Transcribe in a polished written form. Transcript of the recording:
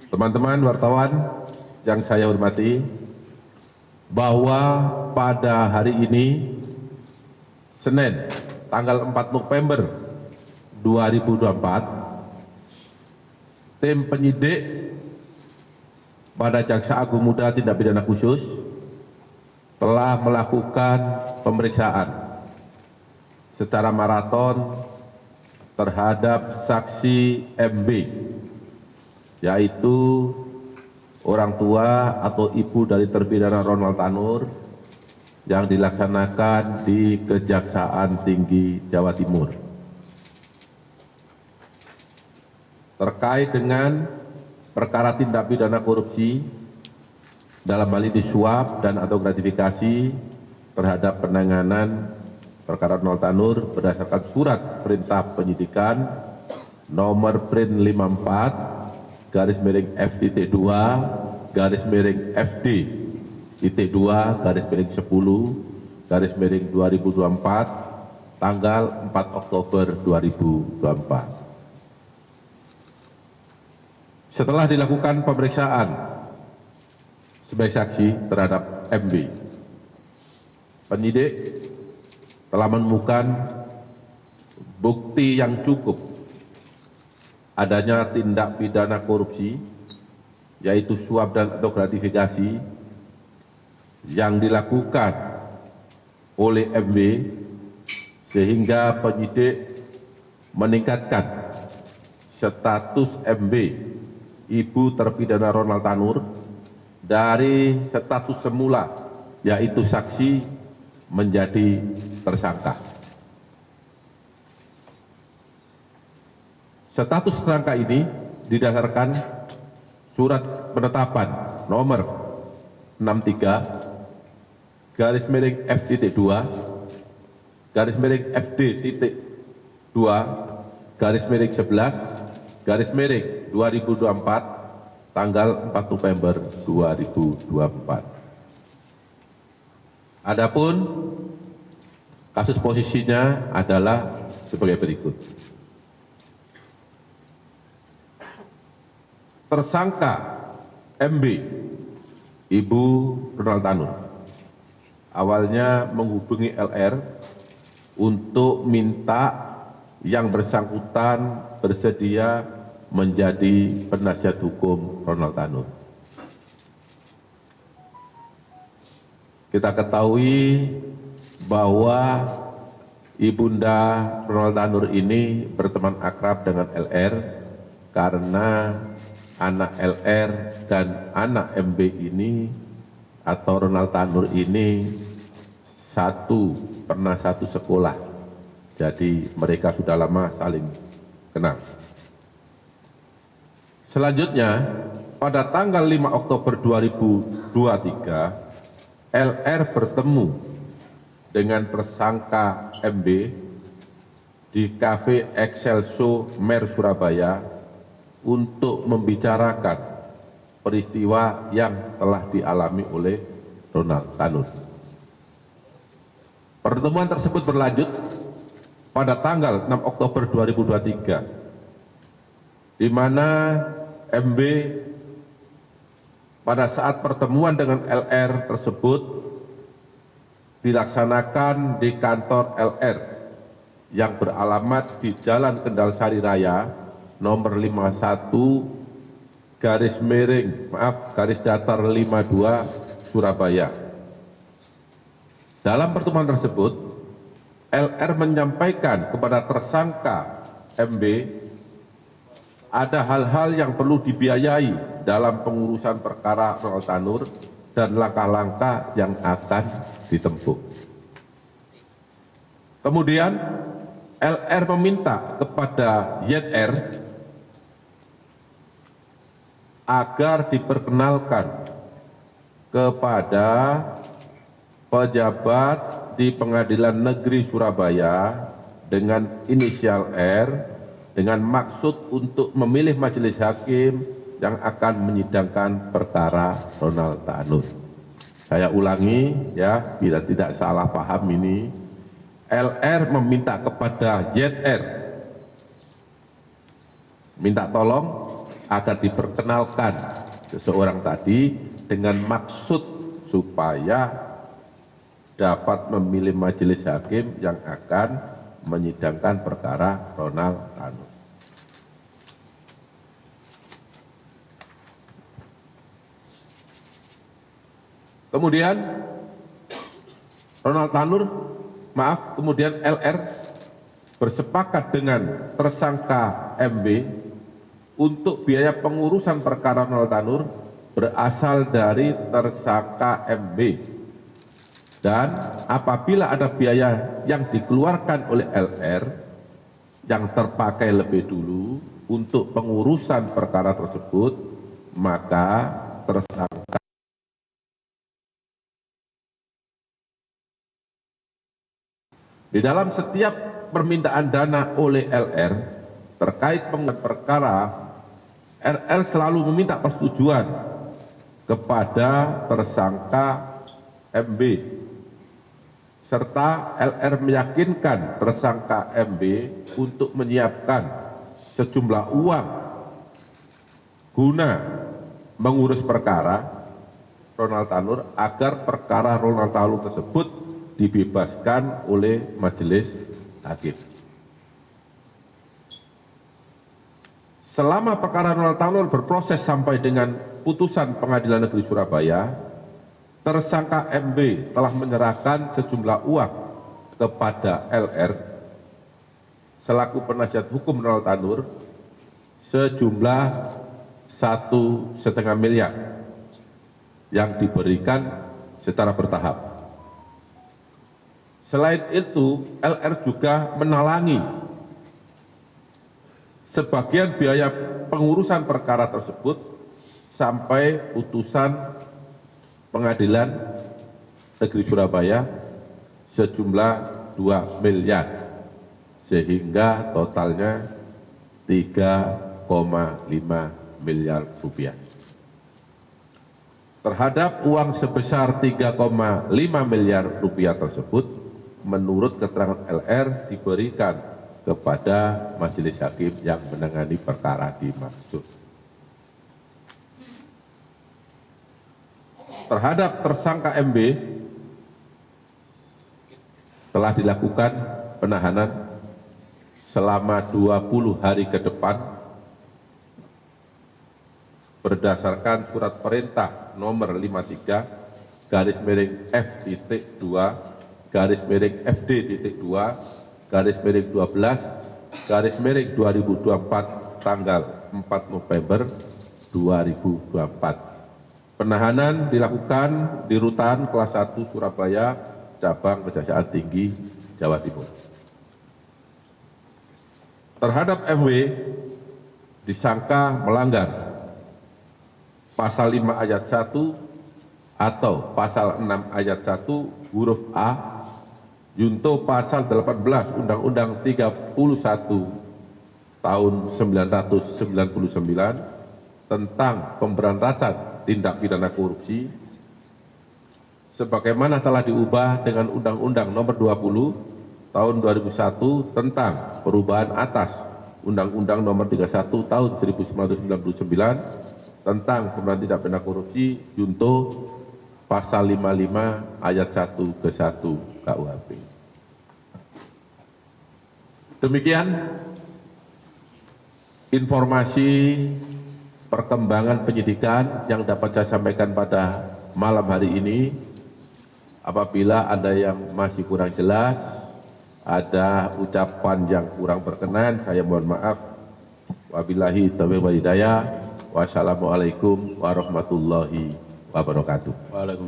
Teman-teman wartawan yang saya hormati, bahwa pada hari ini, Senin, tanggal 4 November 2024, tim penyidik pada Jaksa Agung Muda Tindak Pidana Khusus telah melakukan pemeriksaan secara maraton terhadap saksi MB, yaitu orang tua atau ibu dari terpidana Ronald Tanur yang dilaksanakan di Kejaksaan Tinggi Jawa Timur. Terkait dengan perkara tindak pidana korupsi dalam hal ini suap dan atau gratifikasi terhadap penanganan perkara Ronald Tanur berdasarkan surat perintah penyidikan nomor Prin 54 /FT2 /FD-2 10/2024 tanggal 4 Oktober 2024. Setelah dilakukan pemeriksaan sebagai saksi terhadap MB, penyidik telah menemukan bukti yang cukup adanya tindak pidana korupsi, yaitu suap dan atau gratifikasi yang dilakukan oleh MB, sehingga penyidik meningkatkan status MB, ibu terpidana Ronald Tanur, dari status semula yaitu saksi menjadi tersangka. Status tersangka ini didasarkan surat penetapan nomor 63/FT2 /FD-2 11/2024 tanggal 4 November 2024. Adapun kasus posisinya adalah sebagai berikut. Tersangka MB, ibu Ronald Tanur, awalnya menghubungi LR untuk minta yang bersangkutan bersedia menjadi penasihat hukum Ronald Tanur. Kita ketahui bahwa ibunda Ronald Tanur ini berteman akrab dengan LR karena anak LR dan anak MB ini atau Ronald Tanur ini pernah satu sekolah. Jadi mereka sudah lama saling kenal. Selanjutnya, pada tanggal 5 Oktober 2023, LR bertemu dengan tersangka MB di Cafe Excelso Mer Surabaya untuk membicarakan peristiwa yang telah dialami oleh Ronald Tanur. Pertemuan tersebut berlanjut pada tanggal 6 Oktober 2023, di mana MB pada saat pertemuan dengan LR tersebut dilaksanakan di kantor LR yang beralamat di Jalan Kendal Sari Raya nomor 51/52 Surabaya. Dalam pertemuan tersebut, LR menyampaikan kepada tersangka MB ada hal-hal yang perlu dibiayai dalam pengurusan perkara Ronald Tanur dan langkah-langkah yang akan ditempuh. Kemudian LR meminta kepada YR agar diperkenalkan kepada pejabat di Pengadilan Negeri Surabaya dengan inisial R dengan maksud untuk memilih majelis hakim yang akan menyidangkan perkara Ronald Tanur. Saya ulangi ya, bila tidak salah paham ini, LR meminta kepada YR minta tolong agar diperkenalkan seseorang tadi dengan maksud supaya dapat memilih majelis hakim yang akan menyidangkan perkara Ronald Tanur. Kemudian kemudian LR bersepakat dengan tersangka MB untuk biaya pengurusan perkara Ronald Tanur berasal dari tersangka MB. Dan apabila ada biaya yang dikeluarkan oleh LR yang terpakai lebih dulu untuk pengurusan perkara tersebut, maka tersangka di dalam setiap permintaan dana oleh LR terkait pengurusan perkara, RL selalu meminta persetujuan kepada tersangka MB, serta LR meyakinkan tersangka MB untuk menyiapkan sejumlah uang guna mengurus perkara Ronald Tanur agar perkara Ronald Tanur tersebut dibebaskan oleh majelis hakim. Selama perkara Ronald Tanur berproses sampai dengan putusan Pengadilan Negeri Surabaya, tersangka MB telah menyerahkan sejumlah uang kepada LR selaku penasihat hukum Ronald Tanur sejumlah 1,5 miliar yang diberikan secara bertahap. Selain itu, LR juga menalangi sebagian biaya pengurusan perkara tersebut sampai putusan Pengadilan Negeri Surabaya sejumlah 2 miliar, sehingga totalnya 3,5 miliar rupiah. Terhadap uang sebesar 3,5 miliar rupiah tersebut, menurut keterangan LR diberikan kepada majelis hakim yang menangani perkara dimaksud. Terhadap tersangka MB telah dilakukan penahanan selama 20 hari ke depan berdasarkan surat perintah nomor 53-FD.2/FD.2/12/2024 tanggal 4 November 2024. Penahanan dilakukan di Rutan Kelas 1 Surabaya, Cabang Kejaksaan Tinggi, Jawa Timur. Terhadap MW disangka melanggar pasal 5 ayat 1 atau pasal 6 ayat 1 huruf A junto pasal 18 Undang-Undang 31 tahun 1999 tentang pemberantasan tindak pidana korupsi sebagaimana telah diubah dengan Undang-Undang Nomor 20 Tahun 2001 tentang perubahan atas Undang-Undang Nomor 31 Tahun 1999 tentang pemberantasan tindak pidana korupsi junto pasal 55 ayat 1 ke 1 KUHP. Demikian informasi perkembangan penyidikan yang dapat saya sampaikan pada malam hari ini. Apabila ada yang masih kurang jelas, ada ucapan yang kurang berkenan, saya mohon maaf. Wabillahi taufiq wal hidayah. Wassalamualaikum warahmatullahi wabarakatuh.